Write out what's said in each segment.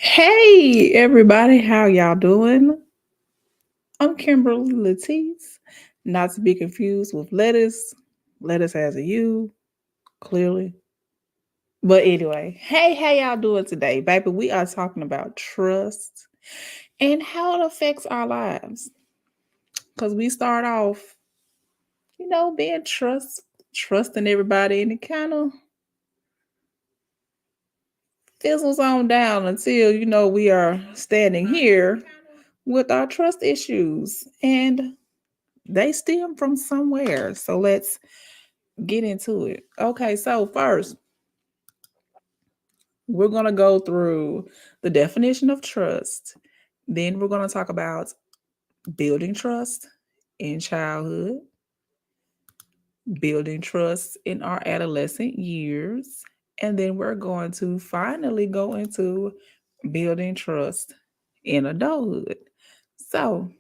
Hey everybody, how y'all doing? I'm Kimberly Latisse, not to be confused with lettuce. Lettuce has a U, clearly. But anyway, hey, how y'all doing today, baby? We are talking about trust and how it affects our lives. Because we start off, being trusting everybody, and it kind of fizzles on down until we are standing here with our trust issues. And they stem from somewhere. So let's get into it. Okay, so first, we're going to go through the definition of trust. Then we're going to talk about building trust in childhood, building trust in our adolescent years, and then we're going to finally go into building trust in adulthood. So,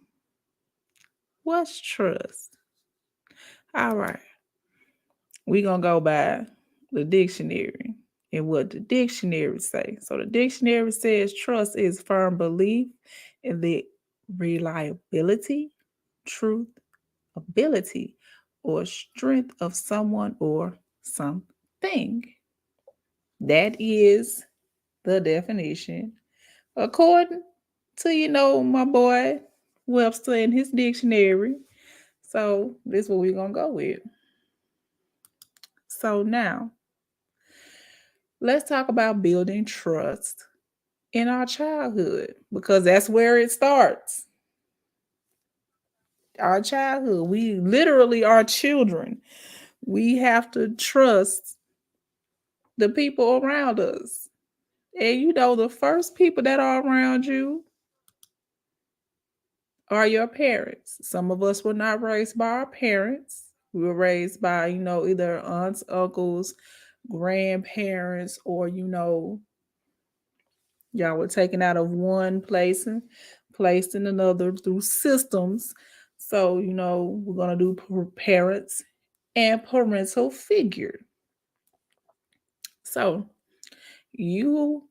what's trust? All right. We're going to go by the dictionary and what the dictionary say. So the dictionary says trust is firm belief in the reliability, truth, ability, or strength of someone or something. That is the definition. According to, my boy Webster in his dictionary. So this is what we're going to go with. So now, let's talk about building trust in our childhood because that's where it starts. Our childhood, we literally are children. We have to trust the people around us. And the first people that are around you are your parents. Some of us were not raised by our parents. We were raised by, either aunts, uncles, grandparents, or, y'all were taken out of one place and placed in another through systems. So, we're going to do parents and parental figure. So, you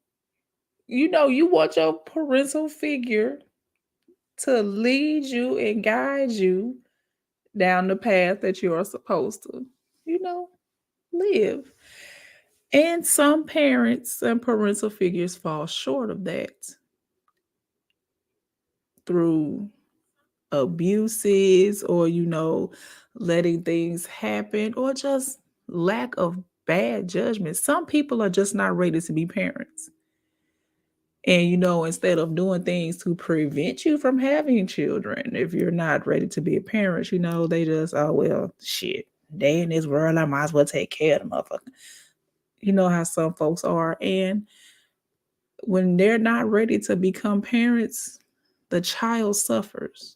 you want your parental figure to lead you and guide you down the path that you are supposed to, you know, live. And some parents and parental figures fall short of that through abuses or letting things happen or just lack of bad judgment. Some people are just not ready to be parents. And instead of doing things to prevent you from having children, if you're not ready to be a parent, they just, oh well, shit, they in this world, I might as well take care of the motherfucker. You know how some folks are. And when they're not ready to become parents, the child suffers.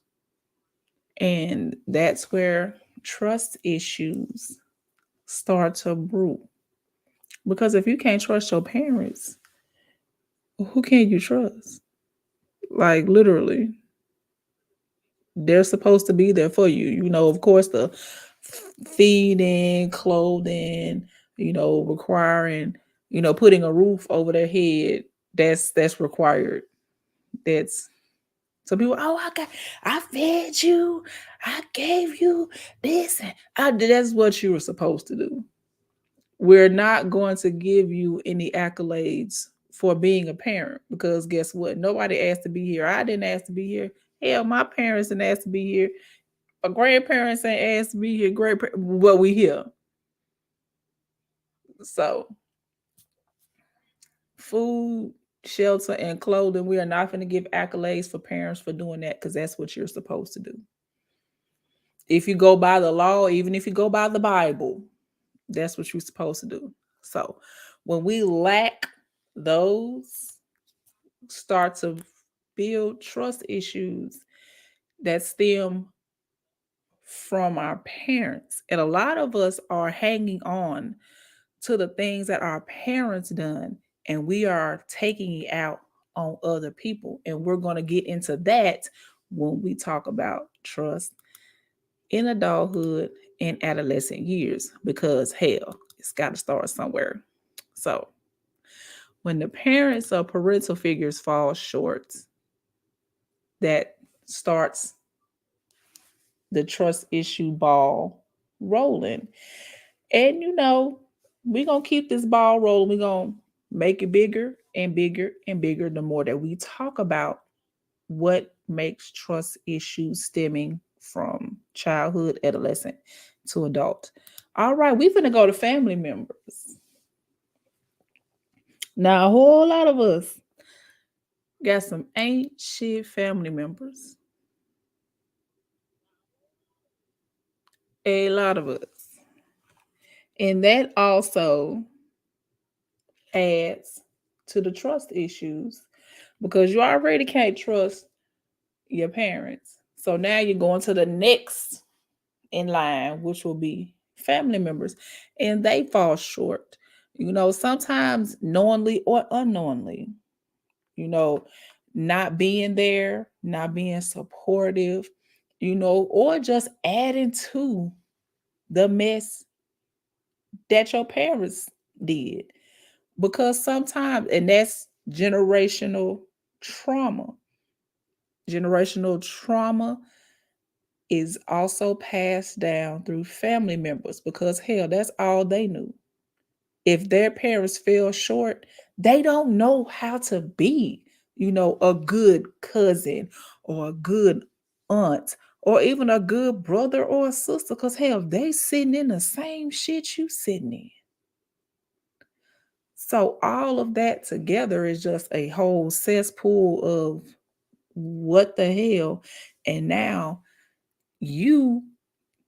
And that's where trust issues start to brew. Because if you can't trust your parents, who can you trust? Like literally, they're supposed to be there for you. Of course, the feeding, clothing, requiring, putting a roof over their head. That's required. That's so people. Oh, I fed you. I gave you this. That's what you were supposed to do. We're not going to give you any accolades for being a parent because guess what? Nobody asked to be here. I didn't ask to be here. Hell, my parents didn't ask to be here. My grandparents ain't asked to be here. Well, we here. So, food, shelter, and clothing. We are not going to give accolades for parents for doing that because that's what you're supposed to do. If you go by the law, even if you go by the Bible, that's what you're supposed to do. So, when we lack those, start to build trust issues that stem from our parents. And a lot of us are hanging on to the things that our parents done and we are taking it out on other people. And we're going to get into that when we talk about trust in adulthood and adolescent years because hell, it's got to start somewhere. So, When the parents or parental figures fall short, that starts the trust issue ball rolling. And we're going to keep this ball rolling. We're going to make it bigger and bigger and bigger the more that we talk about what makes trust issues stemming from childhood, adolescent to adult. All right, we're going to go to family members. Now, a whole lot of us got some ain't shit family members. A lot of us. And that also adds to the trust issues because you already can't trust your parents. So now you're going to the next in line, which will be family members, and they fall short. Sometimes knowingly or unknowingly, you know, not being there, not being supportive, or just adding to the mess that your parents did. Because sometimes, and that's trauma. Generational trauma is also passed down through family members because hell, that's all they knew. If their parents fell short, they don't know how to be, a good cousin or a good aunt or even a good brother or a sister because hell, they sitting in the same shit you sitting in. So all of that together is just a whole cesspool of what the hell. And now you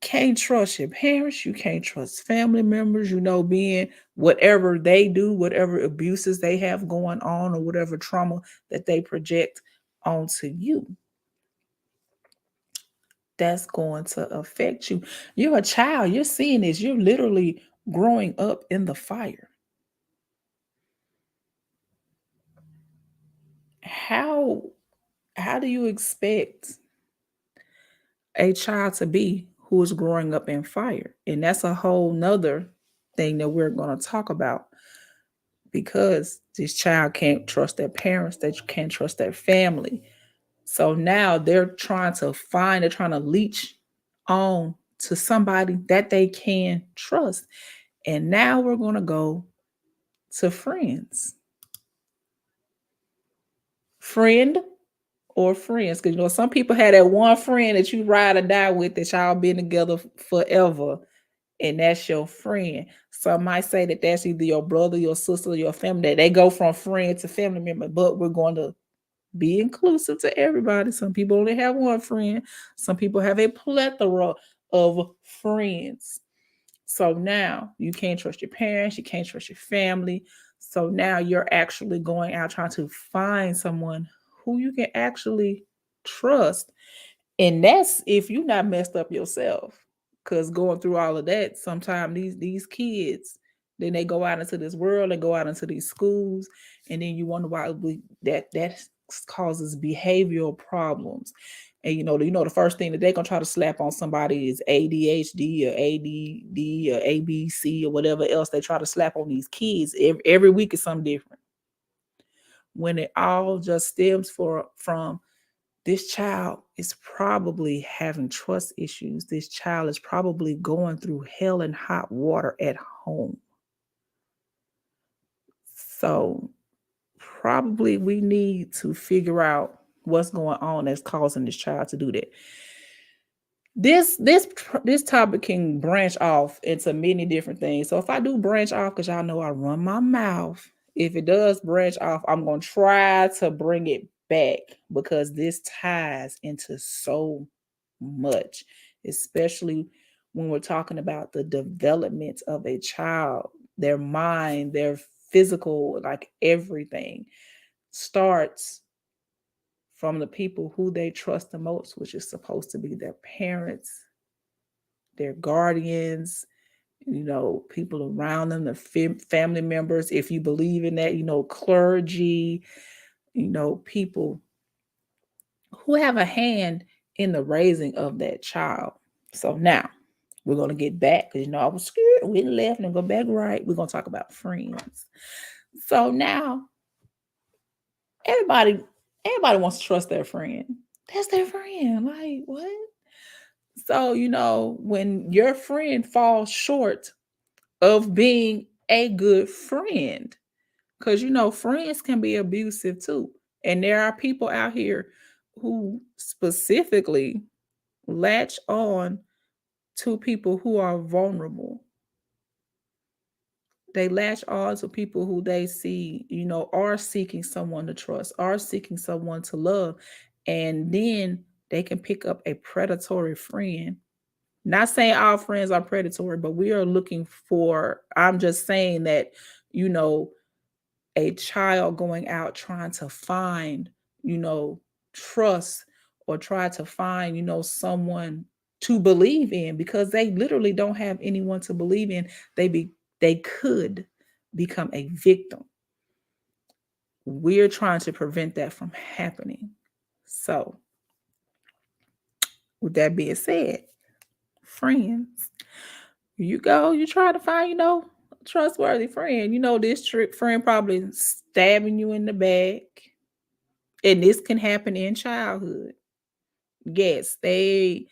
can't trust your parents, you can't trust family members, being whatever they do, whatever abuses they have going on, or whatever trauma that they project onto you. That's going to affect you. You're a child, you're seeing this, you're literally growing up in the fire. How how do you expect a child to be who is growing up in fire? And that's a whole nother thing that we're going to talk about because this child can't trust their parents, they can't trust their family. So now they're trying to leech on to somebody that they can trust. And now we're going to go to friends. Friend or friends. Because, some people have that one friend that you ride or die with that y'all been together forever. And that's your friend. Some might say that that's either your brother, your sister, your family. That they go from friend to family member. But we're going to be inclusive to everybody. Some people only have one friend. Some people have a plethora of friends. So now you can't trust your parents. You can't trust your family. So now you're actually going out trying to find someone who you can actually trust. And that's if you're not messed up yourself. Because going through all of that, sometimes these kids, then they go out into this world, they go out into these schools, and then you wonder why that causes behavioral problems. And the first thing that they're gonna try to slap on somebody is ADHD or ADD or ABC or whatever else they try to slap on these kids. Every week is something different. When it all just stems from this child is probably having trust issues. This child is probably going through hell and hot water at home. So probably we need to figure out what's going on that's causing this child to do that. This topic can branch off into many different things. So if I do branch off, because y'all know I run my mouth, if it does branch off, I'm going to try to bring it back because this ties into so much, especially when we're talking about the development of a child, their mind, their physical, like everything starts from the people who they trust the most, which is supposed to be their parents, their guardians, people around them, the family members, if you believe in that, clergy, people who have a hand in the raising of that child. So now we're going to get back because, I was scared. We left and go back right. We're going to talk about friends. So now everybody everybody wants to trust their friend. That's their friend. Like what? So, when your friend falls short of being a good friend, because friends can be abusive too. And there are people out here who specifically latch on to people who are vulnerable. They latch on to people who they see, are seeking someone to trust, are seeking someone to love. And then they can pick up a predatory friend. Not saying all friends are predatory, but we are looking for, I'm just saying that, you know, a child going out trying to find, you know, trust or try to find, someone to believe in because they literally don't have anyone to believe in. They could become a victim. We're trying to prevent that from happening. So, with that being said, friends, you go, you try to find, a trustworthy friend. This trick friend probably stabbing you in the back. And this can happen in childhood. Yes, they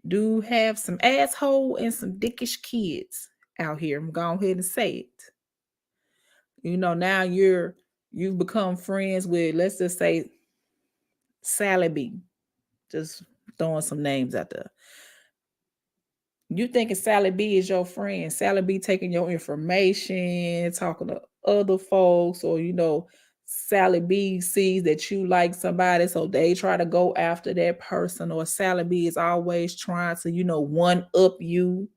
do have some asshole and some dickish kids out here. I'm going ahead and say it. Now you've become friends with, let's just say, Sally B. Just throwing some names out there. You thinking Sally B is your friend. Sally B taking your information, talking to other folks, or Sally B sees that you like somebody, so they try to go after that person, or Sally B is always trying to, one up you.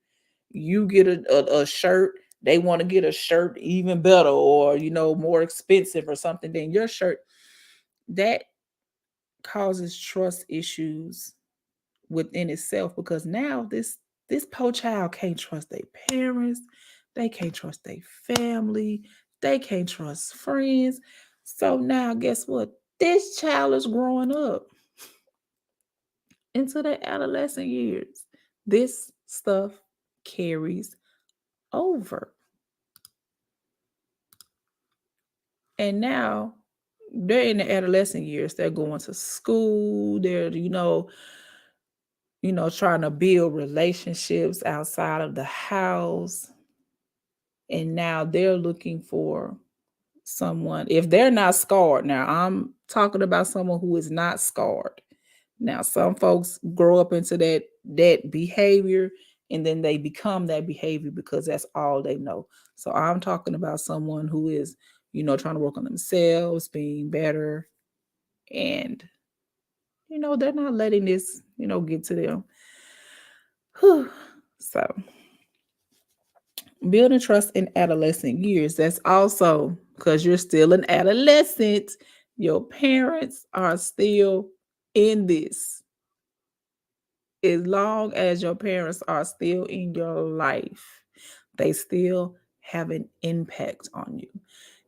You get a shirt, they want to get a shirt even better, or more expensive or something than your shirt. That causes trust issues within itself, because now this poor child can't trust their parents, they can't trust their family, they can't trust friends. So now guess what? This child is growing up into their adolescent years. This stuff carries over. And now they're in the adolescent years. They're going to school. They're, trying to build relationships outside of the house. And now they're looking for someone, if they're not scarred. Now I'm talking about someone who is not scarred. Now some folks grow up into that behavior, and then they become that behavior because that's all they know. So I'm talking about someone who is, trying to work on themselves, being better, and they're not letting this, get to them. Whew. So building trust in adolescent years, that's also because you're still an adolescent. Your parents are still in this. As long as your parents are still in your life, they still have an impact on you.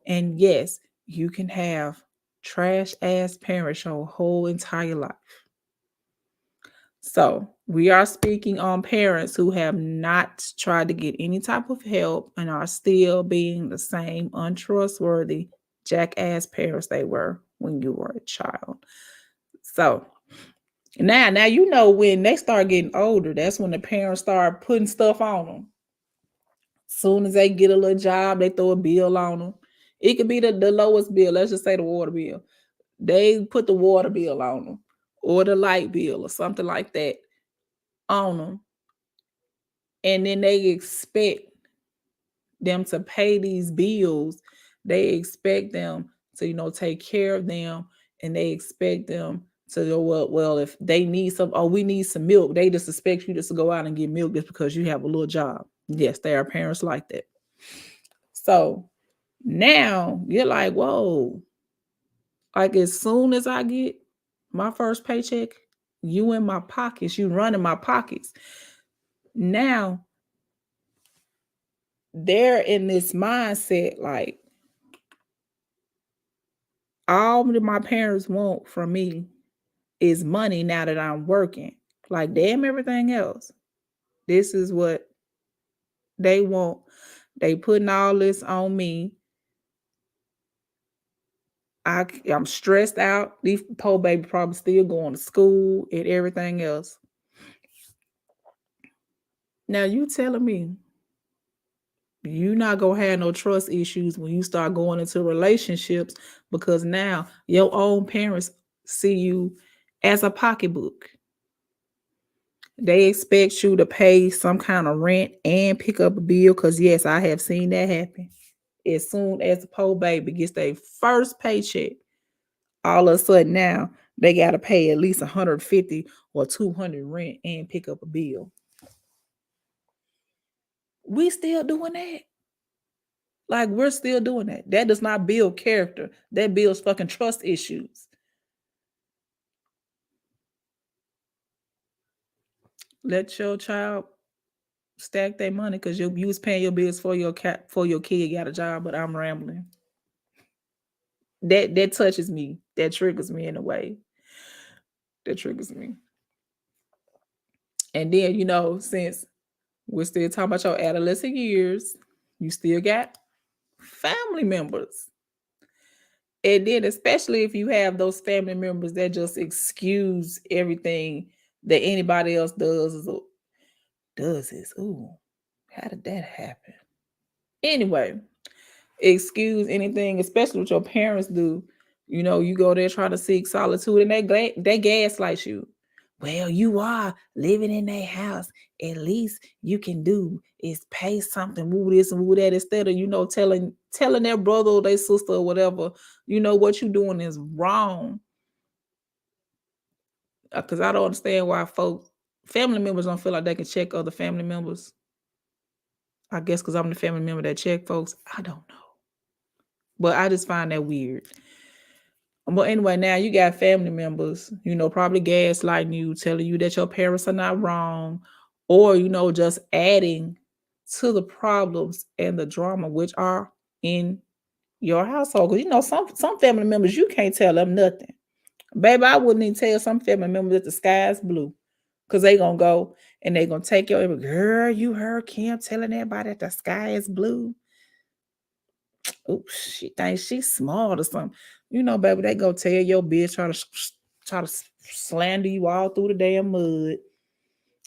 And yes, you can have trash ass parents your whole entire life. So we are speaking on parents who have not tried to get any type of help and are still being the same untrustworthy jackass parents they were when you were a child. So now when they start getting older, that's when the parents start putting stuff on them. Soon as they get a little job, they throw a bill on them. It could be the lowest bill. Let's just say the water bill. They put the water bill on them, or the light bill, or something like that on them. And then they expect them to pay these bills. They expect them to, take care of them, and they expect them to go, well, if they need some, oh, we need some milk. They just expect you just to go out and get milk just because you have a little job. Yes, there are parents like that. So now you're like, whoa, like as soon as I get my first paycheck, you in my pockets, you running my pockets. Now they're in this mindset like, all that my parents want from me is money now that I'm working. Like, damn everything else. This is what they want. They putting all this on me. I'm stressed out. These poor baby probably still going to school and everything else. Now you telling me you not gonna have no trust issues when you start going into relationships because now your own parents see you as a pocketbook. They expect you to pay some kind of rent and pick up a bill. Cause yes, I have seen that happen. As soon as the poor baby gets their first paycheck, all of a sudden now they gotta pay at least 150 or 200 rent and pick up a bill. We still doing that. Like we're still doing that. That does not build character. That builds fucking trust issues. Let your child stack their money because you was paying your bills for your cat for your kid got a job, but I'm rambling. That touches me. That triggers me in a way. That triggers me. And then, since we're still talking about your adolescent years, you still got family members. And then, especially if you have those family members that just excuse everything that anybody else does is, ooh, how did that happen? Anyway, excuse anything, especially what your parents do. You go there trying to seek solitude and they gaslight you. Well, you are living in their house. At least you can do is pay something, woo this and woo that, instead of, telling their brother or their sister or whatever, what you doing is wrong. Because I don't understand why family members don't feel like they can check other family members. I guess because I'm the family member that check folks. I don't know. But I just find that weird. But anyway, now you got family members, probably gaslighting you, telling you that your parents are not wrong, or, just adding to the problems and the drama which are in your household. 'Cause, some family members, you can't tell them nothing. Baby, I wouldn't even tell some family members that the sky is blue. Because they going to go and they going to take your, girl, you heard Kim telling everybody that the sky is blue. Oh, she thinks she's smart or something. Baby, they go tell your bitch try to slander you all through the damn mud.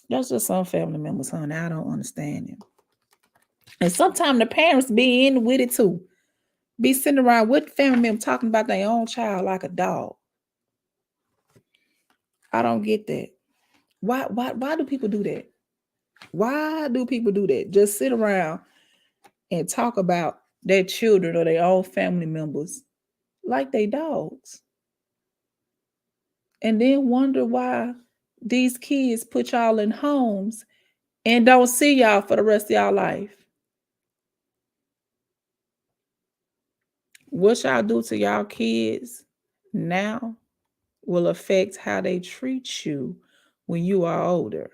That's just some family members, honey. I don't understand them. And sometimes the parents be in with it too. Be sitting around with family members talking about their own child like a dog. I don't get that. Why do people do that? Why do people do that? Just sit around and talk about their children or their own family members like they dogs. And then wonder why these kids put y'all in homes and don't see y'all for the rest of y'all life. What y'all do to y'all kids now will affect how they treat you when you are older.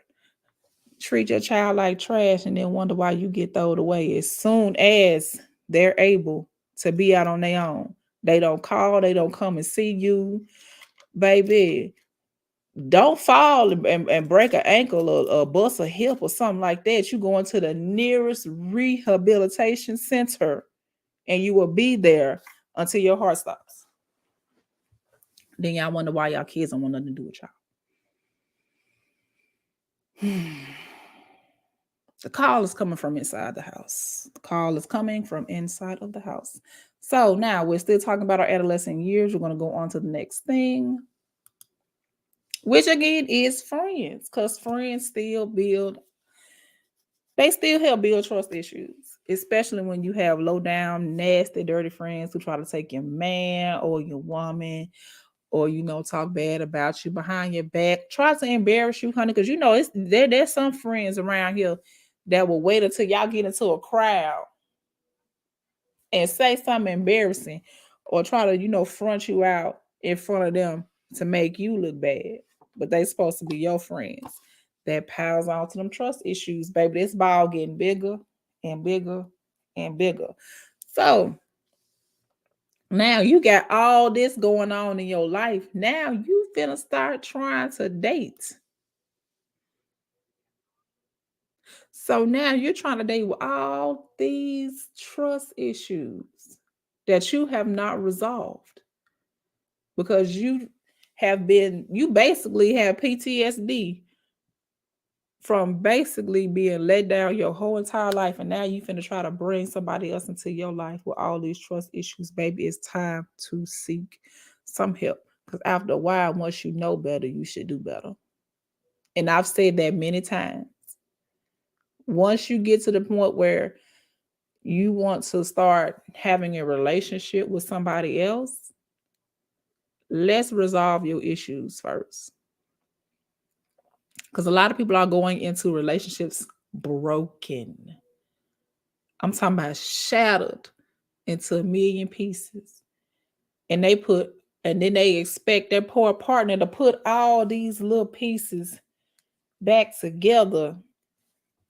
Treat your child like trash and then wonder why you get thrown away as soon as they're able to be out on their own. They don't call, they don't come and see you. Baby, don't fall and break an ankle or bust a hip or something like that. You go into the nearest rehabilitation center and you will be there until your heart stops. Then y'all wonder why y'all kids don't want nothing to do with y'all. The call is coming from inside the house. The call is coming from inside of the house. So now we're still talking about our adolescent years. We're going to go on to the next thing, which again is friends, because friends they still help build trust issues, especially when you have low down, nasty, dirty friends who try to take your man or your woman or, talk bad about you behind your back, try to embarrass you, honey, because, there's some friends around here that will wait until y'all get into a crowd and say something embarrassing or try to, front you out in front of them to make you look bad. But they supposed to be your friends. That piles on to them trust issues, baby. This ball getting bigger and bigger and bigger. So now you got all this going on in your life. Now you finna start trying to date. So now you're trying to date with all these trust issues that you have not resolved. because you basically have PTSD from basically being let down your whole entire life, and now you finna try to bring somebody else into your life with all these trust issues. Baby, it's time to seek some help, because after a while, once you know better, you should do better. And I've said that many times. Once you get to the point where you want to start having a relationship with somebody else, let's resolve your issues first. Because a lot of people are going into relationships broken. I'm talking about shattered into a million pieces. And then they expect their poor partner to put all these little pieces back together.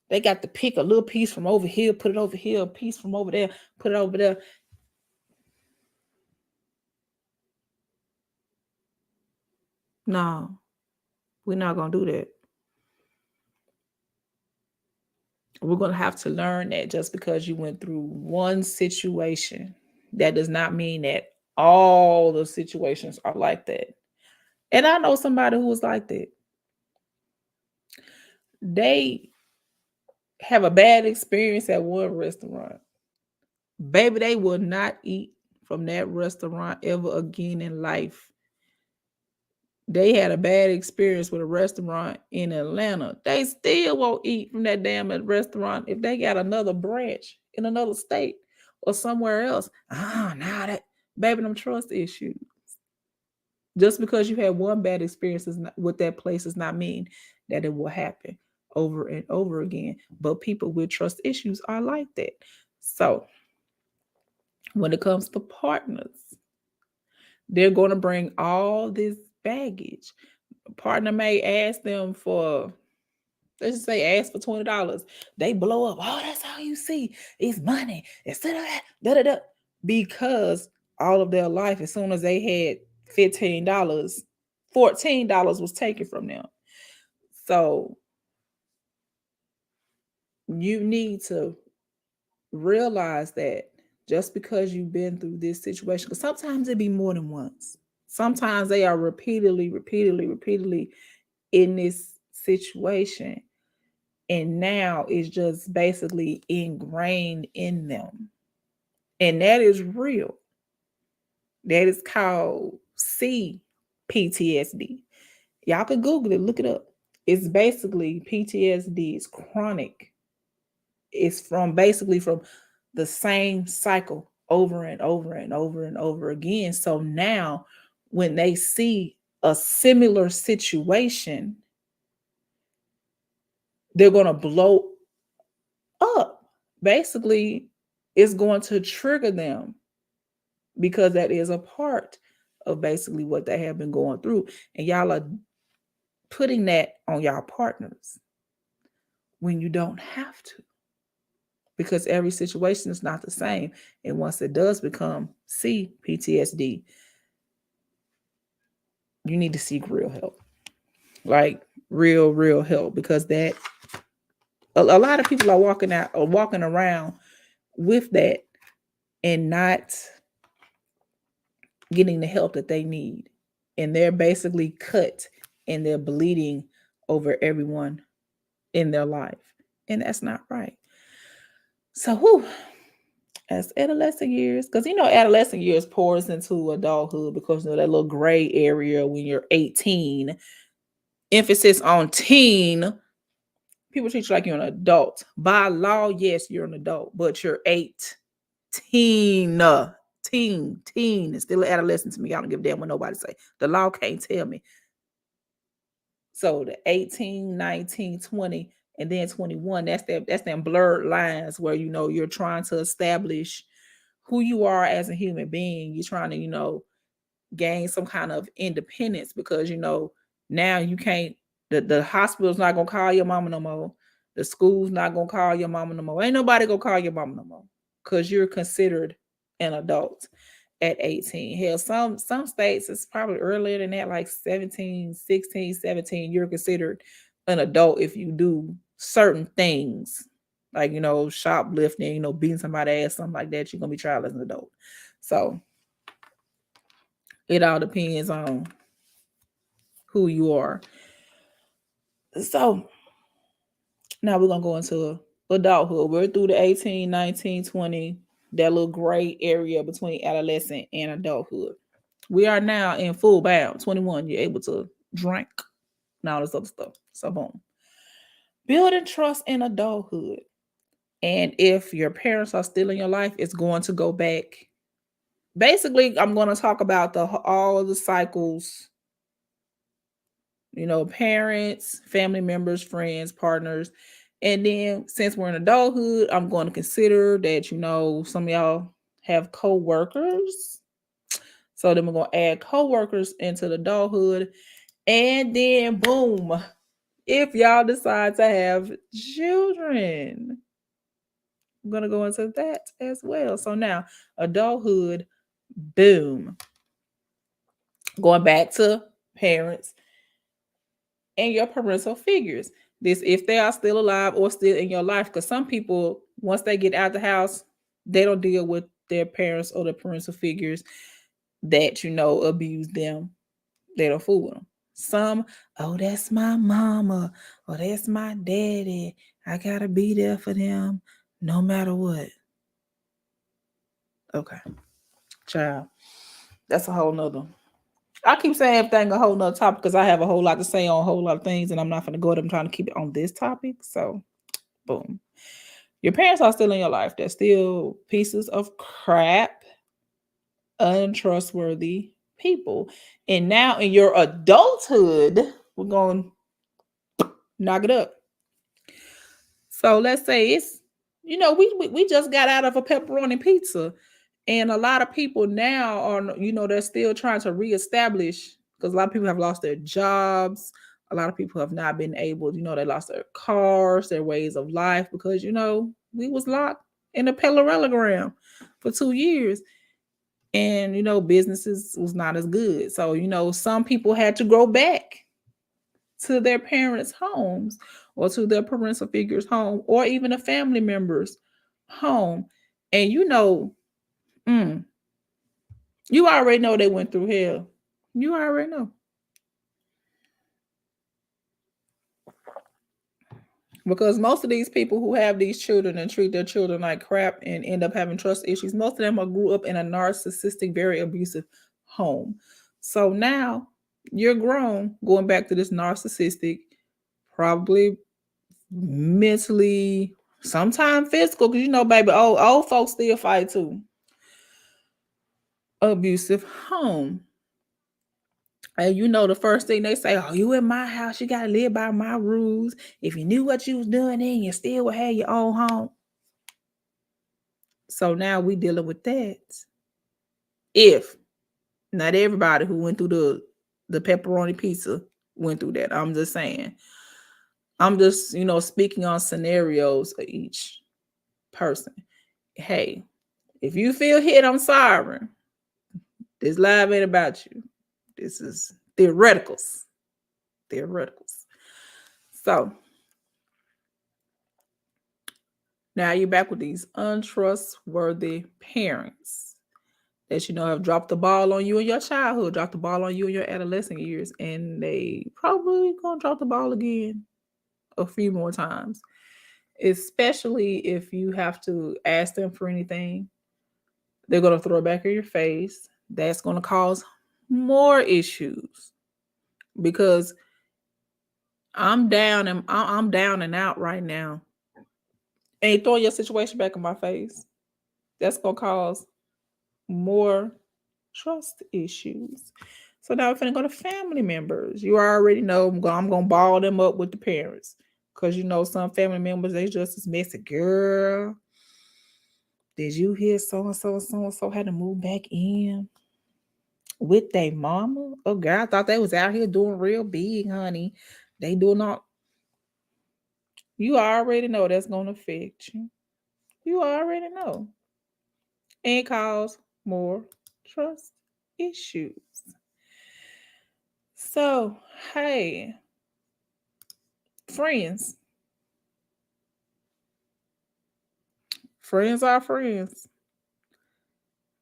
They got to pick a little piece from over here, put it over here, a piece from over there, put it over there. No, we're not going to do that. We're going to have to learn that just because you went through one situation, that does not mean that all the situations are like that. And I know somebody who was like that. They have a bad experience at one restaurant. Baby, they will not eat from that restaurant ever again in life. They had a bad experience with a restaurant in Atlanta. They still won't eat from that damn restaurant if they got another branch in another state or somewhere else. Now that, baby, them trust issues. Just because you had one bad experience with that place does not mean that it will happen over and over again. But people with trust issues are like that. So when it comes to partners, they're going to bring all this baggage. A partner may ask them for, let's just say, ask for $20. They blow up. Oh, that's all you see is money. Instead of that, da-da-da. Because all of their life, as soon as they had $15, $14 was taken from them. So you need to realize that just because you've been through this situation, because sometimes it be more than once. Sometimes they are repeatedly in this situation. And now it's just basically ingrained in them. And that is real. That is called CPTSD. Y'all can Google it, look it up. It's basically PTSD. It's chronic. It's from the same cycle over and over and over and over again. So now when they see a similar situation, they're going to blow up. Basically, it's going to trigger them because that is a part of basically what they have been going through. And y'all are putting that on y'all partners when you don't have to, because every situation is not the same. And once it does become PTSD, you need to seek real help, like real help, because that a lot of people are walking around with that and not getting the help that they need. And they're basically cut and they're bleeding over everyone in their life. And that's not right. So, as adolescent years, because adolescent years pours into adulthood, because that little gray area when you're 18, emphasis on teen, people treat you like you're an adult. By law, yes, you're an adult, but you're 18. Teen is still an adolescent to me. I don't give a damn what nobody say. The law can't tell me. So the 18, 19, 20, and then 21, that's them blurred lines where you're trying to establish who you are as a human being. You're trying to, gain some kind of independence, because now you can't, the hospital's not gonna call your mama no more. The school's not gonna call your mama no more. Ain't nobody gonna call your mama no more, because you're considered an adult at 18. Hell, some states it's probably earlier than that, like 17, 16, 17. You're considered an adult if you do certain things, like shoplifting, beating somebody's ass, something like that. You're gonna be tried as an adult. So It all depends on who you are. So now we're going to go into adulthood. We're through the 18, 19, 20, that little gray area between adolescent and adulthood. We are now in full bound, 21. You're able to drink and all this other stuff. So, boom. Building trust in adulthood. And if your parents are still in your life, it's going to go back. Basically, I'm going to talk about all of the cycles, parents, family members, friends, partners. And then since we're in adulthood, I'm going to consider that, some of y'all have co-workers. So then we're going to add co-workers into the adulthood. And then boom, if y'all decide to have children, I'm going to go into that as well. So now adulthood, boom. Going back to parents and your parental figures. This, if they are still alive or still in your life, because some people, once they get out the house, they don't deal with their parents or the parental figures that, abuse them. They don't fool with them. Some, oh, that's my mama, or that's my daddy. I gotta be there for them no matter what. Okay, child. That's a whole nother. I keep saying everything a whole nother topic because I have a whole lot to say on a whole lot of things, and I'm not going to go ahead. I'm trying to keep it on this topic. So, boom. Your parents are still in your life. They're still pieces of crap, untrustworthy people. And now in your adulthood, we're going to knock it up. So let's say it's, we just got out of a pepperoni pizza. And a lot of people now are, they're still trying to reestablish, because a lot of people have lost their jobs. A lot of people have not been able, they lost their cars, their ways of life, because, we was locked in a parallelogram for 2 years. And, businesses was not as good. So, some people had to go back to their parents' homes or to their parental figures' home or even a family member's home. And, you already know they went through hell. You already know. Because most of these people who have these children and treat their children like crap and end up having trust issues, most of them are grew up in a narcissistic, very abusive home. So now you're grown, going back to this narcissistic, probably mentally, sometimes physical, because baby, old folks still fight too. Abusive home. And the first thing they say, oh, you in my house, you got to live by my rules. If you knew what you was doing, then you still would have your own home. So now we dealing with that. If not everybody who went through the pepperoni pizza went through that. I'm just saying. I'm just, speaking on scenarios of each person. Hey, if you feel hit, I'm sorry. This live ain't about you. This is theoreticals. So now you're back with these untrustworthy parents that have dropped the ball on you in your childhood, dropped the ball on you in your adolescent years, and they probably gonna drop the ball again a few more times. Especially if you have to ask them for anything, they're gonna throw it back in your face. That's gonna cause more issues because I'm down and out right now. And you throw your situation back in my face. That's gonna cause more trust issues. So now we're gonna go to family members. You already know I'm gonna ball them up with the parents. Cause some family members, they just as messy. Girl, did you hear so and so had to move back in with their mama? Oh girl, I thought they was out here doing real big, honey. They doing all. You already know that's gonna affect you. You already know. And cause more trust issues. So, hey, friends. Friends are friends.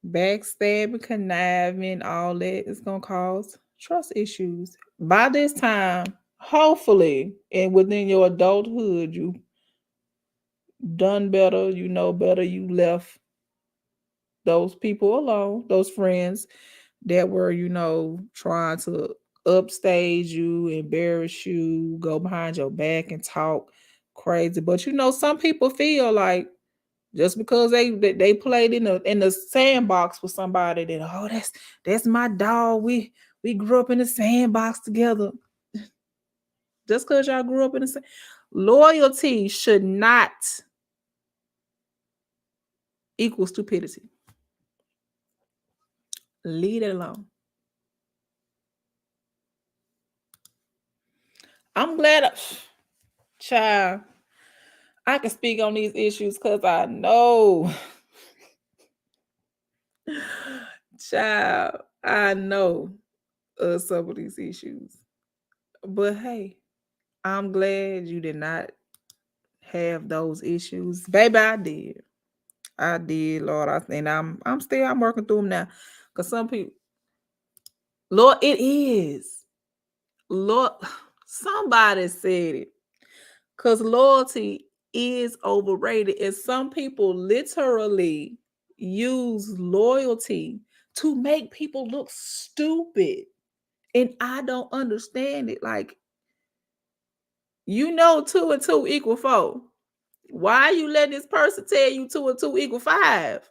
Backstabbing, conniving, all that is gonna cause trust issues. By this time, hopefully, and within your adulthood, you done better, you know better, you left those people alone, those friends that were, trying to upstage you, embarrass you, go behind your back and talk crazy. But some people feel like just because they played in the sandbox with somebody that, oh, that's my dog. We grew up in the sandbox together. Just because y'all grew up in the same loyalty should not equal stupidity. Leave it alone. I'm glad, child, I can speak on these issues because I know, child, I know some of these issues. But hey, I'm glad you did not have those issues. Baby, I did. I did, Lord. I'm working through them now. Because some people, Lord, it is. Lord, somebody said it. Because loyalty is overrated. And some people literally use loyalty to make people look stupid. And I don't understand it. Like, 2 and 2 equal 4. Why are you letting this person tell you 2 and 2 equal 5?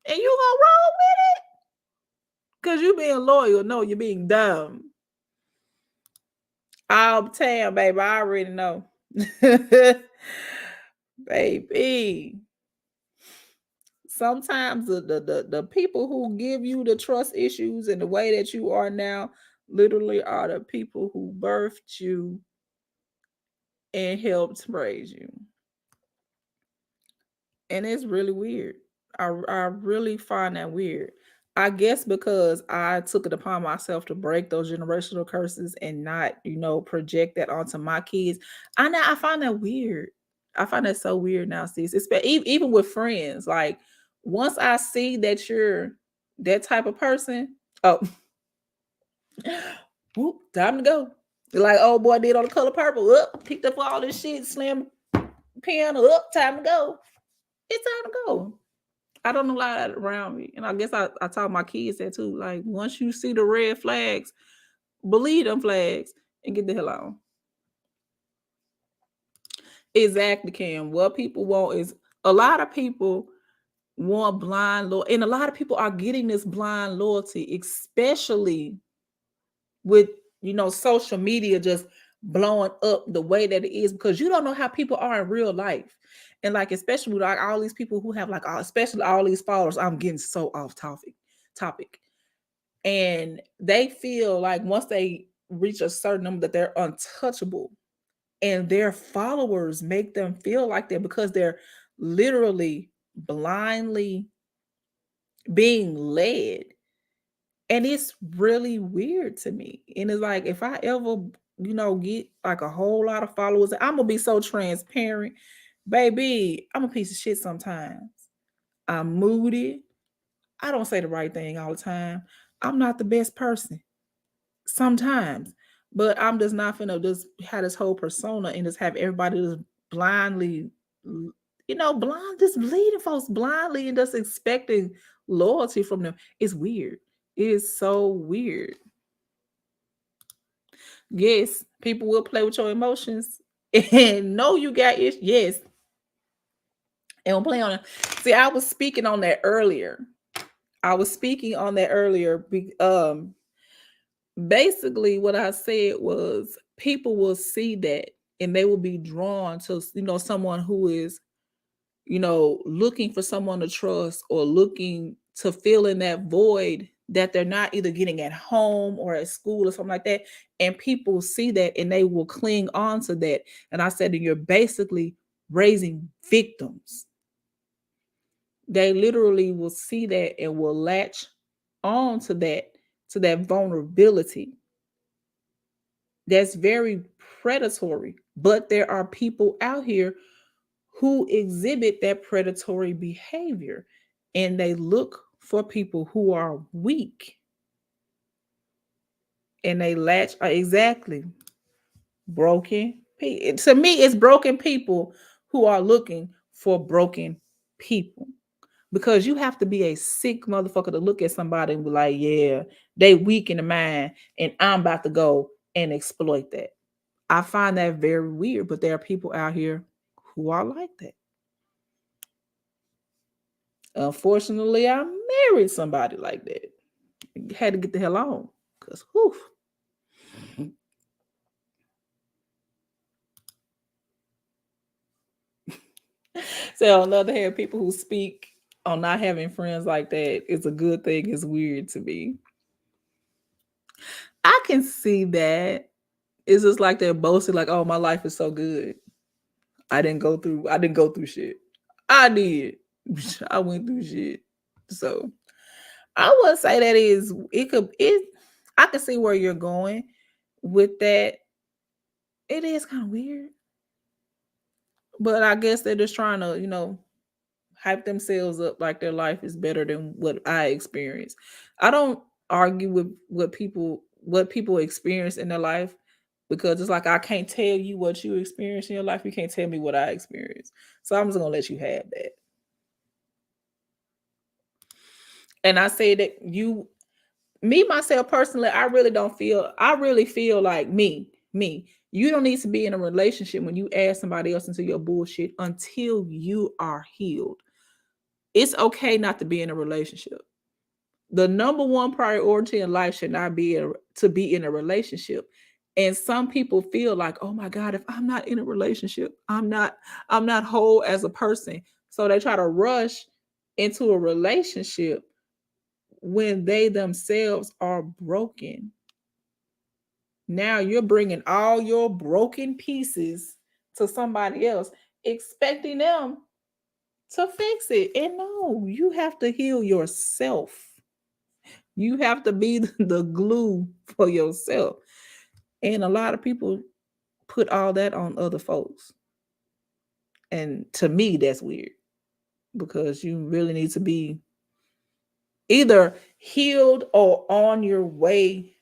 And you gonna roll with it? Because you being loyal. No, you're being dumb. I'll tell, baby. I already know. Baby. Sometimes the people who give you the trust issues and the way that you are now literally are the people who birthed you and helped raise you. And it's really weird. I really find that weird. I guess because I took it upon myself to break those generational curses and not, project that onto my kids. I find that weird. I find that so weird now, sis. Even with friends. Like, once I see that you're that type of person, oh, whoop, time to go. Like old boy did on The Color Purple. Up, picked up all this shit, slammed piano up, time to go. It's time to go. I don't allow that around me. And I guess I taught my kids that too. Like, once you see the red flags, believe them flags and get the hell on. Exactly, Cam. What people want is a lot of people want blind loyalty. And a lot of people are getting this blind loyalty, especially with, social media just blowing up the way that it is, because you don't know how people are in real life. And like, especially with like all these people who have especially all these followers, I'm getting so off topic. And they feel like once they reach a certain number that they're untouchable, and their followers make them feel like that because they're literally blindly being led. And it's really weird to me. And it's like, if I ever, get like a whole lot of followers, I'm gonna be so transparent. Baby, I'm a piece of shit sometimes. I'm moody. I don't say the right thing all the time. I'm not the best person sometimes, but I'm just not finna just have this whole persona and just have everybody just blindly, blind, just leading folks blindly and just expecting loyalty from them. It's weird. It is so weird. Yes, people will play with your emotions and know you got it. Yes, and will play on it. See, I was speaking on that earlier. Basically what I said was people will see that and they will be drawn to, someone who is, looking for someone to trust or looking to fill in that void that they're not either getting at home or at school or something like that. And people see that and they will cling on to that. And I said, and you're basically raising victims. They literally will see that and will latch on to that vulnerability. That's very predatory. But there are people out here who exhibit that predatory behavior, and they look for people who are weak and they latch exactly broken people. To me, it's broken people who are looking for broken people. Because you have to be a sick motherfucker to look at somebody and be like, yeah, they weak in the mind, and I'm about to go and exploit that. I find that very weird, but there are people out here who are like that. Unfortunately, I married somebody like that. Had to get the hell on. Because, whew. So, on the other hand, people who speak on not having friends like that is a good thing. It's weird to me. I can see that. It's just like they're boasting, like, oh, my life is so good. I didn't go through shit. I did. I went through shit. So I would say that is it could it I can see where you're going with that. It is kind of weird. But I guess they're just trying to, hype themselves up like their life is better than what I experienced. I don't argue with what people experience in their life, because it's like I can't tell you what you experience in your life. You can't tell me what I experienced. So I'm just gonna let you have that. And I say that me myself personally, I really feel like me. You don't need to be in a relationship when you add somebody else into your bullshit until you are healed. It's okay not to be in a relationship. The number one priority in life should not be to be in a relationship. And some people feel like, oh my God, if I'm not in a relationship, I'm not whole as a person. So they try to rush into a relationship when they themselves are broken. Now you're bringing all your broken pieces to somebody else, expecting them to fix it. And no, you have to heal yourself. You have to be the glue for yourself. And a lot of people put all that on other folks. And to me, that's weird, because you really need to be either healed or on your way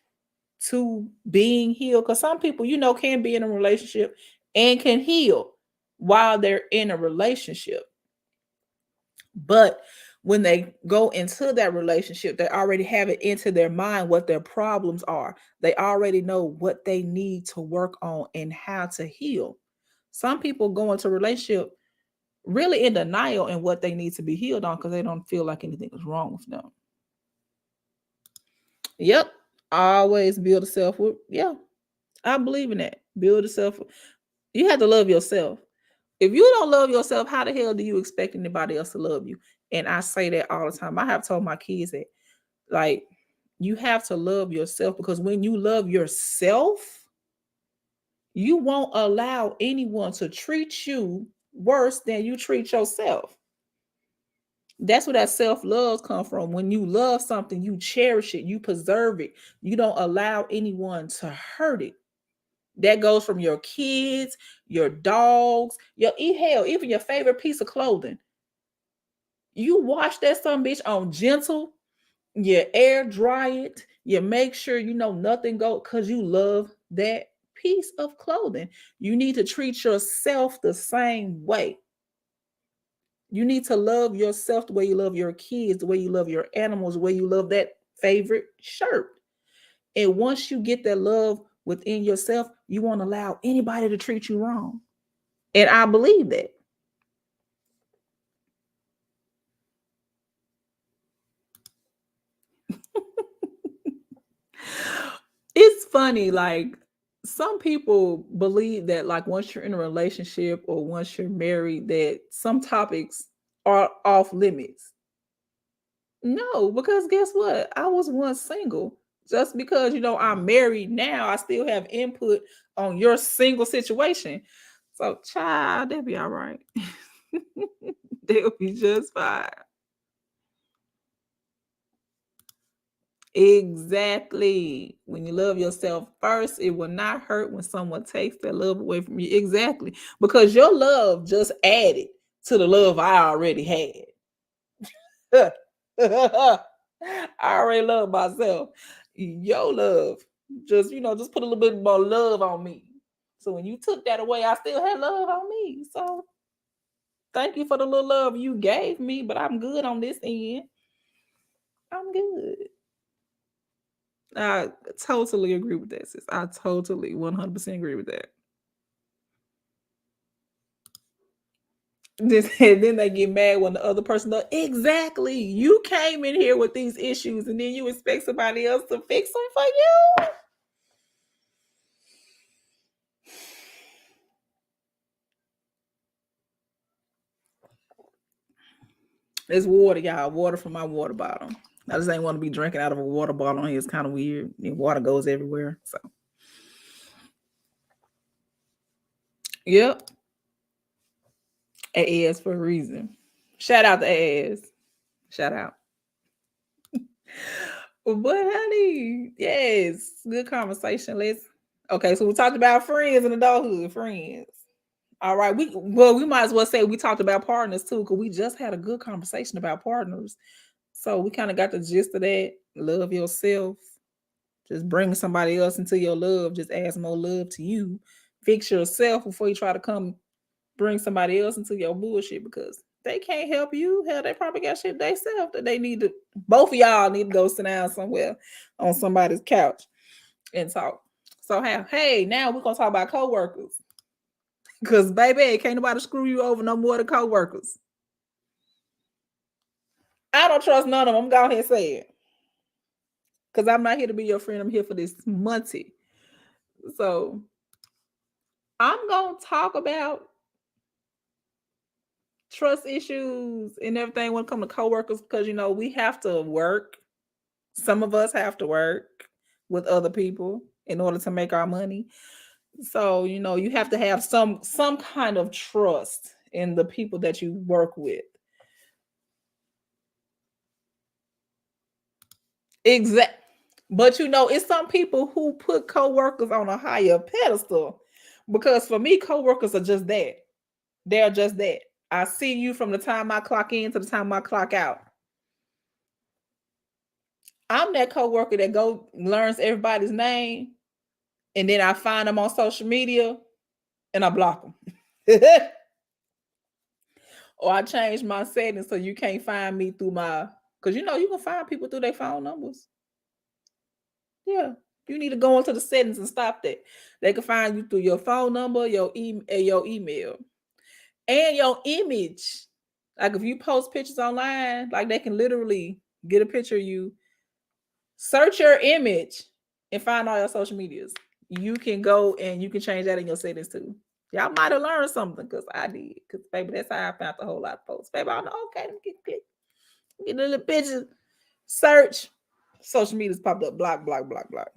to being healed. Because some people, can be in a relationship and can heal while they're in a relationship. But when they go into that relationship, they already have it into their mind what their problems are. They already know what they need to work on and how to heal. Some people go into a relationship really in denial in what they need to be healed on, because they don't feel like anything is wrong with them. Yep. Always build a self. Yeah, I believe in that. Build a self. You have to love yourself. If you don't love yourself, how the hell do you expect anybody else to love you? And I say that all the time. I have told my kids that, like, you have to love yourself, because when you love yourself, you won't allow anyone to treat you worse than you treat yourself. That's where that self-love comes from. When you love something, you cherish it, you preserve it. You don't allow anyone to hurt it. That goes from your kids, your dogs, hell, even your favorite piece of clothing. You wash that some bitch on gentle, you air dry it, you make sure nothing go, because you love that piece of clothing. You need to treat yourself the same way. You need to love yourself the way you love your kids, the way you love your animals, the way you love that favorite shirt. And once you get that love within yourself, you won't allow anybody to treat you wrong. And I believe that. It's funny, like, some people believe that, like, once you're in a relationship or once you're married, that some topics are off limits. No, because guess what? I was once single. Just because I'm married now, I still have input on your single situation. So, child, they'll be all right. They'll be just fine. Exactly. When you love yourself first, it will not hurt when someone takes that love away from you. Exactly. Because your love just added to the love I already had. I already love myself. Your love. Just put a little bit more love on me. So when you took that away, I still had love on me. So thank you for the little love you gave me, but I'm good on this end. I'm good. I totally agree with that, sis. I totally 100% agree with that. Then they get mad when the other person does. Exactly. You came in here with these issues and then you expect somebody else to fix them for you? It's water, y'all. Water from my water bottle. I just ain't want to be drinking out of a water bottle on here. It's kind of weird. And water goes everywhere. So, yep. AAS for a reason. Shout out to AAS. Shout out. But honey, yes, good conversation. Okay, so we talked about friends and adulthood, friends. All right, we might as well say we talked about partners too, because we just had a good conversation about partners. So we kind of got the gist of that. Love yourself. Just bring somebody else into your love. Just add more love to you. Fix yourself before you try to come bring somebody else into your bullshit, because they can't help you. Hell, they probably got shit they self that they need to. Both of y'all need to go sit down somewhere on somebody's couch and talk. So hey, now we're gonna talk about coworkers. Cause baby, can't nobody screw you over no more than coworkers. I don't trust none of them. I'm going ahead and say it. Cause I'm not here to be your friend. I'm here for this money. So I'm gonna talk about trust issues and everything when it comes to coworkers, because we have to work. Some of us have to work with other people in order to make our money. So you have to have some kind of trust in the people that you work with. Exactly. But it's some people who put coworkers on a higher pedestal, because for me, coworkers are just that. They're just that. I see you from the time I clock in to the time I clock out. I'm that coworker that go learns everybody's name, and then I find them on social media and I block them. Or I change my settings so you can't find me through my, because you can find people through their phone numbers. Yeah. You need to go into the settings and stop that. They can find you through your phone number, your email, and your image. Like if you post pictures online, like they can literally get a picture of you, search your image, and find all your social medias. You can go and you can change that in your settings too. Y'all might have learned something, because I did. Because baby, that's how I found a whole lot of posts. Baby, I know. Okay, let me get a little picture. Search. Social media's popped up. Block, block, block, block.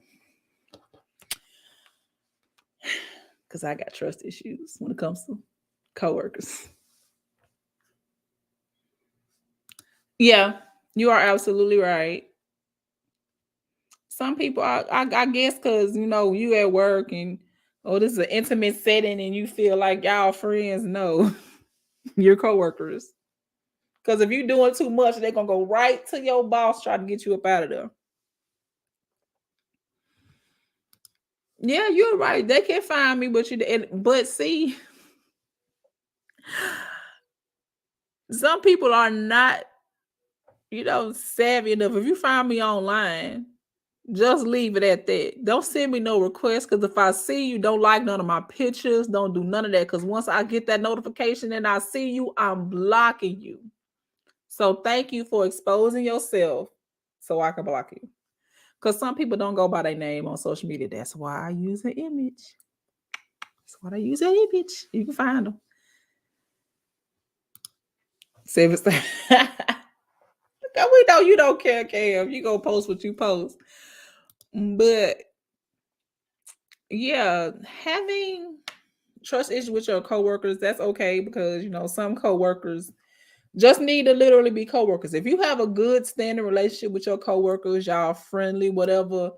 Because I got trust issues when it comes to coworkers. Yeah, you are absolutely right. Some people, I guess, because you at work and this is an intimate setting and you feel like y'all friends. No, you're coworkers. Because if you're doing too much, they're gonna go right to your boss trying to get you up out of there. Yeah, you're right. They can find me, but see, some people are not, savvy enough. If you find me online, just leave it at that. Don't send me no requests, because if I see you, don't like none of my pictures, don't do none of that. Because once I get that notification and I see you, I'm blocking you. So thank you for exposing yourself so I can block you. Because some people don't go by their name on social media. That's why I use an image. That's why I use an image. You can find them. Save it. We know you don't care, Cam. You go post what you post. But yeah, having trust issues with your coworkers, that's okay, because some coworkers just need to literally be coworkers. If you have a good standing relationship with your coworkers, y'all friendly, whatever,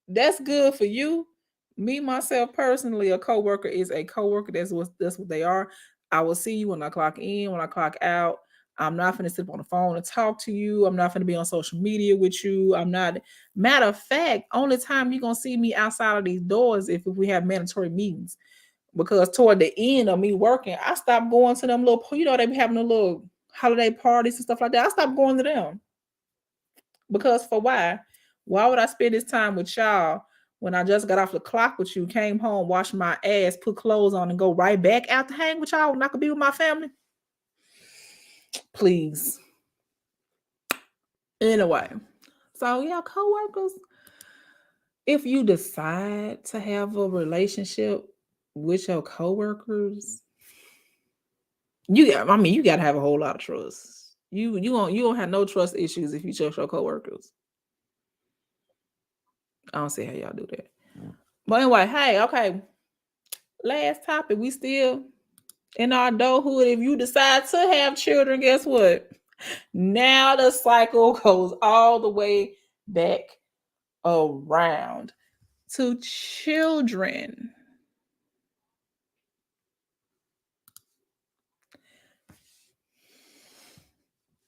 that's good for you. Me myself personally, a coworker is a coworker. That's what they are. I will see you when I clock in, when I clock out. I'm not finna sit up on the phone and talk to you. I'm not finna be on social media with you. I'm not. Matter of fact, only time you're gonna see me outside of these doors if we have mandatory meetings. Because toward the end of me working, I stopped going to them little, they be having a little holiday parties and stuff like that. I stopped going to them. Because for why? Why would I spend this time with y'all when I just got off the clock with you, came home, washed my ass, put clothes on, and go right back out to hang with y'all when I could be with my family? Please. Anyway, so yeah, coworkers, if you decide to have a relationship with your coworkers, you gotta have a whole lot of trust. You don't have no trust issues if you trust your coworkers. I don't see how y'all do that. But anyway, hey, okay. Last topic. We still in our adulthood. If you decide to have children, guess what? Now the cycle goes all the way back around to children.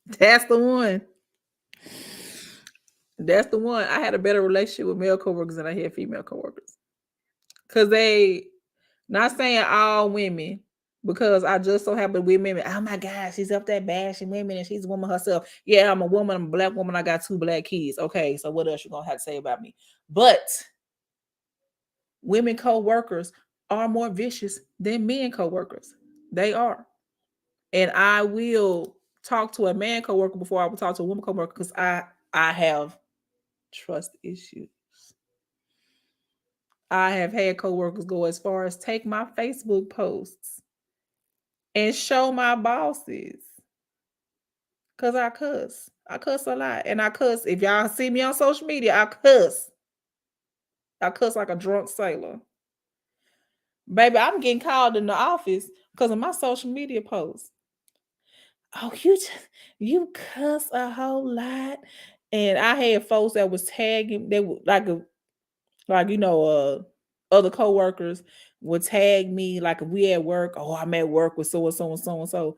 That's the one. That's the one. I had a better relationship with male coworkers than I had female coworkers. Cause they, not saying all women, because I just so happen with women. Oh my God, she's up there bashing women and she's a woman herself. Yeah, I'm a woman. I'm a black woman. I got 2 black kids. Okay, so what else you gonna have to say about me? But women co-workers are more vicious than men co-workers. They are. And I will talk to a man co-worker before I will talk to a woman co-worker because I have trust issues. I have had coworkers go as far as take my Facebook posts and show my bosses. Cause I cuss. I cuss a lot. And I cuss. If y'all see me on social media, I cuss. I cuss like a drunk sailor. Baby, I'm getting called in the office because of my social media posts. Oh, you cuss a whole lot. And I had folks that was tagging, they were other coworkers would tag me like if we at work. Oh, I'm at work with so and so and so and so.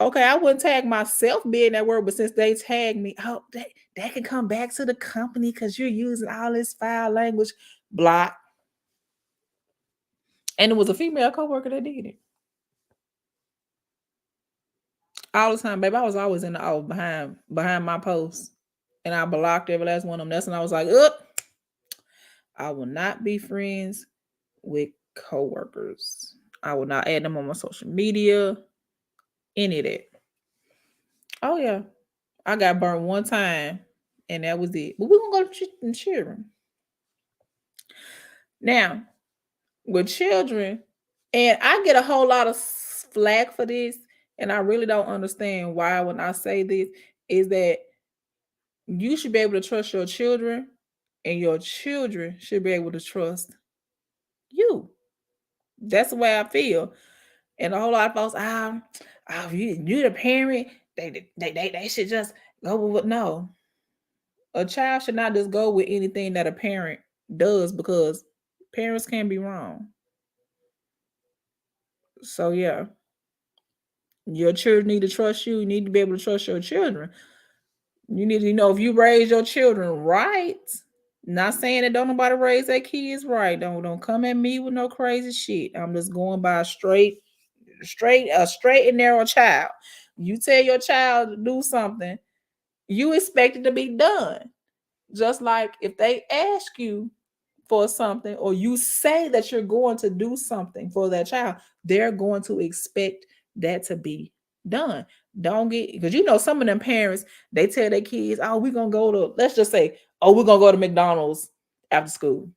Okay, I wouldn't tag myself being at work, but since they tagged me, oh, that can come back to the company because you're using all this foul language. Block. And it was a female coworker that did it. All the time, baby. I was always in the office behind my post. And I blocked every last one of them. That's when I was like, I will not be friends with coworkers. I will not add them on my social media. Any of that. Oh yeah. I got burnt one time and that was it. But we're gonna go to children. Now, with children, and I get a whole lot of flack for this, and I really don't understand why when I say this, is that you should be able to trust your children, and your children should be able to trust you. That's the way I feel. And a whole lot of folks, you the parent, they should just go with no. A child should not just go with anything that a parent does because parents can be wrong. So yeah, your children need to trust you. You need to be able to trust your children. You need to know if you raise your children right. Not saying that don't nobody raise their kids right. Don't come at me with no crazy shit. I'm just going by a straight and narrow child. You tell your child to do something, you expect it to be done. Just like if they ask you for something or you say that you're going to do something for that child, they're going to expect that to be done. Don't get, because some of them parents, they tell their kids, oh, we're gonna go to, let's just say, oh, we're gonna go to McDonald's after school.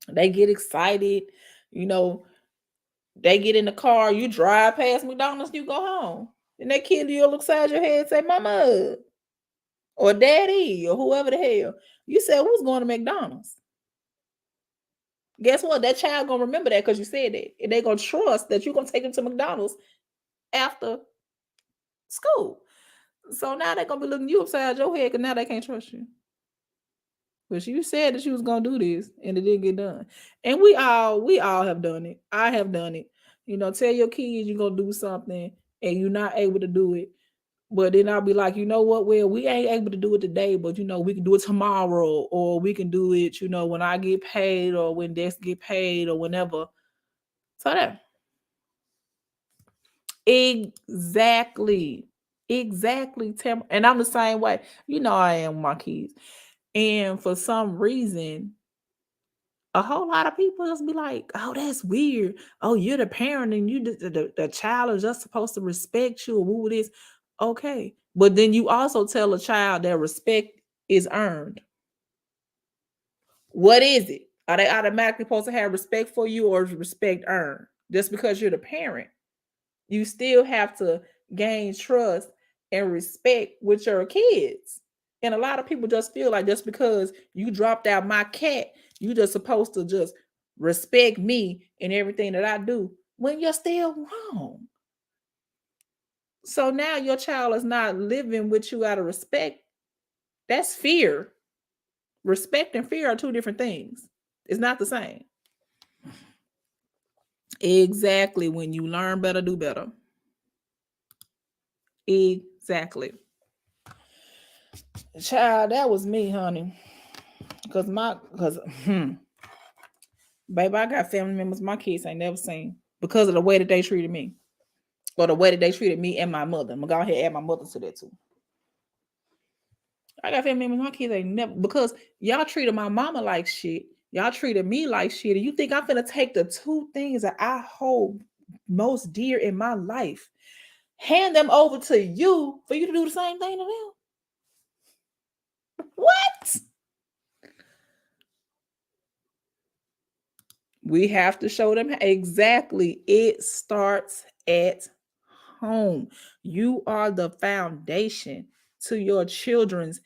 They get excited, they get in the car, you drive past McDonald's, you go home. And that kid will look side your head and say, Mama or Daddy or whoever the hell. You said, who's going to McDonald's? Guess what? That child gonna remember that because you said that. And they're gonna trust that you're gonna take them to McDonald's after school. So now they're gonna be looking you upside your head because now they can't trust you. But you said that you was gonna do this and it didn't get done. And we all have done it. I have done it. Tell your kids you're gonna do something and you're not able to do it. But then I'll be like, you know what? Well, we ain't able to do it today, but we can do it tomorrow, or we can do it, when I get paid, or when Dex get paid, or whenever. So that exactly, exactly, Tim. And I'm the same way. I am with my kids, and for some reason, a whole lot of people just be like, "Oh, that's weird. Oh, you're the parent, and the child is just supposed to respect you, or who it is." Okay, but then you also tell a child that respect is earned. What is it? Are they automatically supposed to have respect for you, or is respect earned? Just because you're the parent, you still have to gain trust and respect with your kids. And a lot of people just feel like just because you dropped out my cat, you just supposed to just respect me and everything that I do, when you're still wrong. So now your child is not living with you out of respect. That's fear. Respect and fear are two different things. It's not the same. Exactly. When you learn better, do better. Exactly. Child, that was me, honey. Because baby, I got family members my kids ain't never seen because of the way that they treated me. Or the way that they treated me and my mother. I'm gonna go ahead and add my mother to that too. I got family members my kids ain't never, because y'all treated my mama like shit. Y'all treated me like shit. And you think I'm gonna take the two things that I hold most dear in my life, hand them over to you for you to do the same thing to them? What? We have to show them exactly. It starts at home. You are the foundation to your children's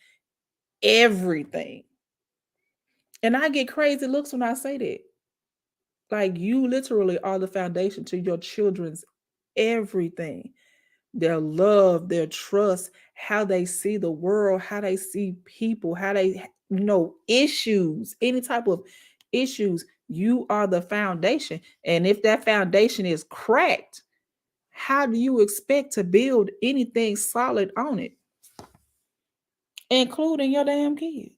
everything. And I get crazy looks when I say that. Like, you literally are the foundation to your children's everything. Their love, their trust, how they see the world, how they see people, how they issues, any type of issues. You are the foundation. And if that foundation is cracked, how do you expect to build anything solid on it, including your damn kids?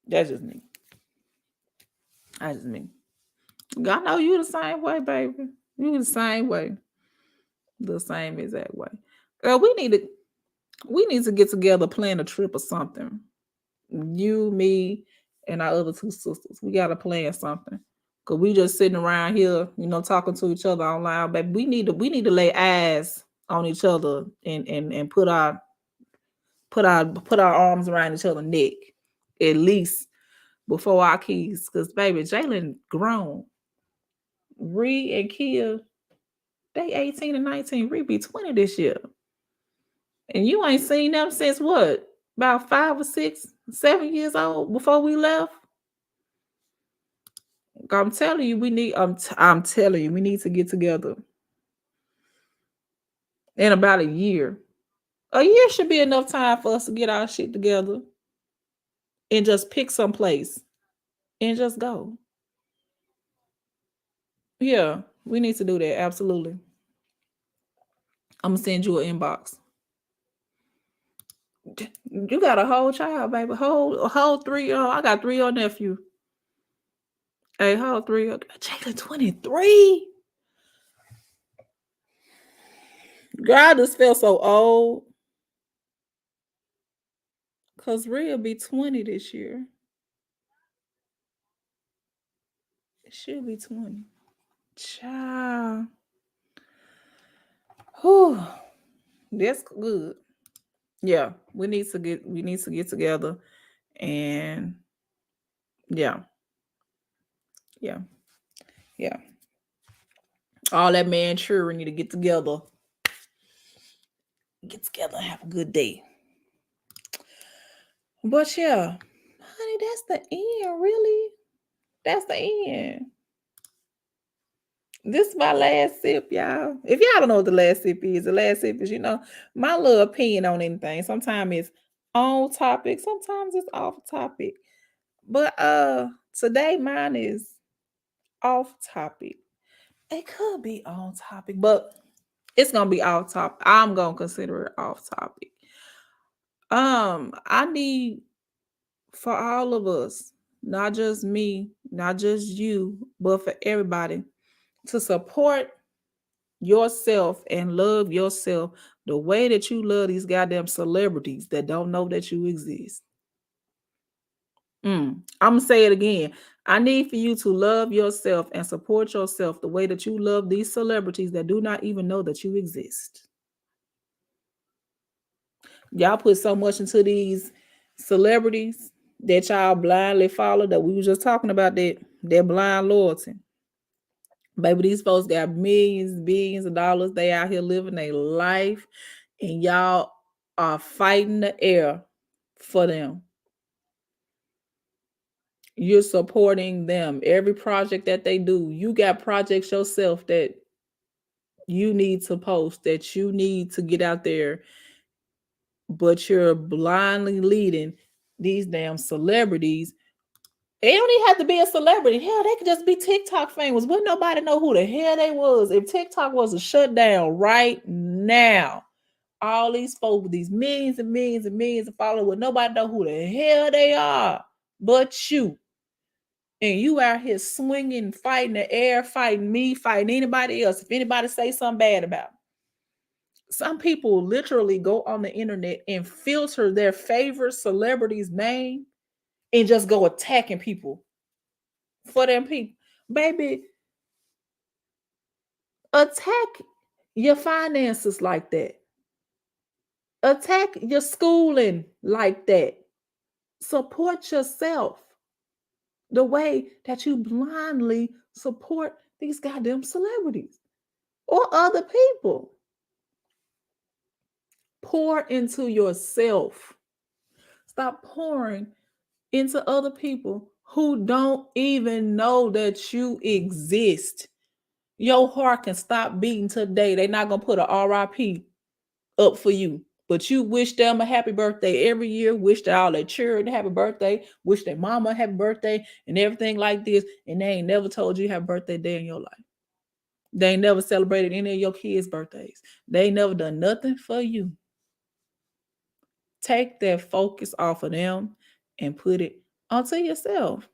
That's just me. That's just me. I know you the same way, baby. You the same way. The same exact way. Girl, we need to get together, plan a trip or something. You, me, and our other two sisters. We gotta plan something. Cause we just sitting around here, talking to each other online. Baby, we need to lay eyes on each other, and put our arms around each other's neck, at least before our kids. Cause baby, Jalen grown. Ree and Kia, they 18 and 19. Ree be 20 this year. And you ain't seen them since what? About 5 or 6, 7 years old before we left. I'm telling you, I'm telling you, we need to get together in about a year. A year should be enough time for us to get our shit together and just pick some place and just go. Yeah, we need to do that. Absolutely. I'm gonna send you an inbox. You got a whole child, baby. A whole 3-year-old. I got 3-year-old nephew. A whole 3-year-old. Jalen 23. Girl, I just felt so old. Cause Rhea be 20 this year. She'll be 20. Child. Whew. That's good. Yeah. We need to get together, and yeah. Yeah. Yeah. All that man sure need to get together. Get together and have a good day. But yeah, honey, that's the end, really. That's the end. This is my last sip, y'all. If y'all don't know what the last sip is, my little opinion on anything. Sometimes it's on topic, sometimes it's off topic. But today mine is off topic. It could be on topic, but It's gonna be off topic. I'm gonna consider it off topic. I need for all of us, not just me, not just you, but for everybody to support yourself and love yourself the way that you love these goddamn celebrities that don't know that you exist. I'm gonna say it again. I need for you to love yourself and support yourself the way that you love these celebrities that do not even know that you exist. Y'all put so much into these celebrities that y'all blindly follow that we were just talking about that blind loyalty. Baby, these folks got millions, billions of dollars. They out here living their life, and y'all are fighting the air for them. You're supporting them. Every project that they do, you got projects yourself that you need to post, that you need to get out there, but you're blindly leading these damn celebrities. They don't even have to be a celebrity. Hell, they could just be TikTok famous. Wouldn't nobody know who the hell they was if TikTok was a shutdown right now? All these folks with these millions and millions and millions of followers, would nobody know who the hell they are but you. And you out here swinging, fighting the air, fighting me, fighting anybody else. If anybody say something bad about me. Some people literally go on the internet and filter their favorite celebrity's name and just go attacking people for them people. Baby, attack your finances like that. Attack your schooling like that. Support yourself the way that you blindly support these goddamn celebrities or other people. Pour into yourself. Stop pouring into other people who don't even know that you exist. Your heart can stop beating today. They're not going to put a RIP up for you. But you wish them a happy birthday every year, wish to all their children a happy birthday, wish their mama a happy birthday, and everything like this. And they ain't never told you happy birthday day in your life. They ain't never celebrated any of your kids' birthdays. They ain't never done nothing for you. Take that focus off of them and put it onto yourself.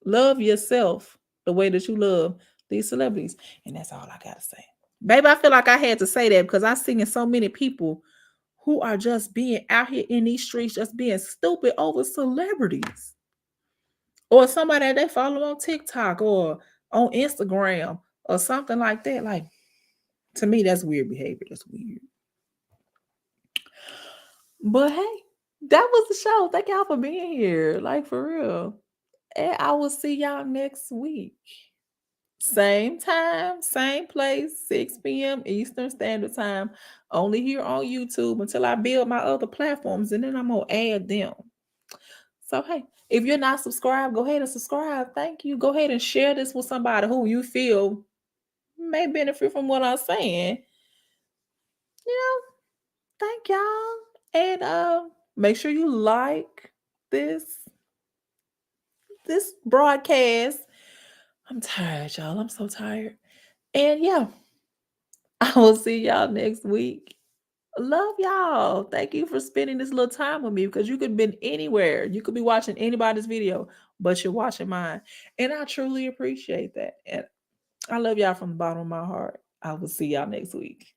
Love yourself the way that you love these celebrities. And that's all I got to say. Baby, I feel like I had to say that because I seen so many people who are just being out here in these streets, just being stupid over celebrities or somebody that they follow on TikTok or on Instagram or something like that. Like, to me, that's weird behavior. That's weird. But hey, that was the show. Thank y'all for being here. Like, for real. And I will see y'all next week. Same time, same place, 6 p.m. Eastern Standard Time. Only here on YouTube until I build my other platforms, and then I'm going to add them. So, hey, if you're not subscribed, go ahead and subscribe. Thank you. Go ahead and share this with somebody who you feel may benefit from what I'm saying. You know, thank y'all. And make sure you like this broadcast. I'm tired, y'all. I'm so tired. And yeah, I will see y'all next week. Love y'all. Thank you for spending this little time with me because you could have been anywhere. You could be watching anybody's video, but you're watching mine. And I truly appreciate that. And I love y'all from the bottom of my heart. I will see y'all next week.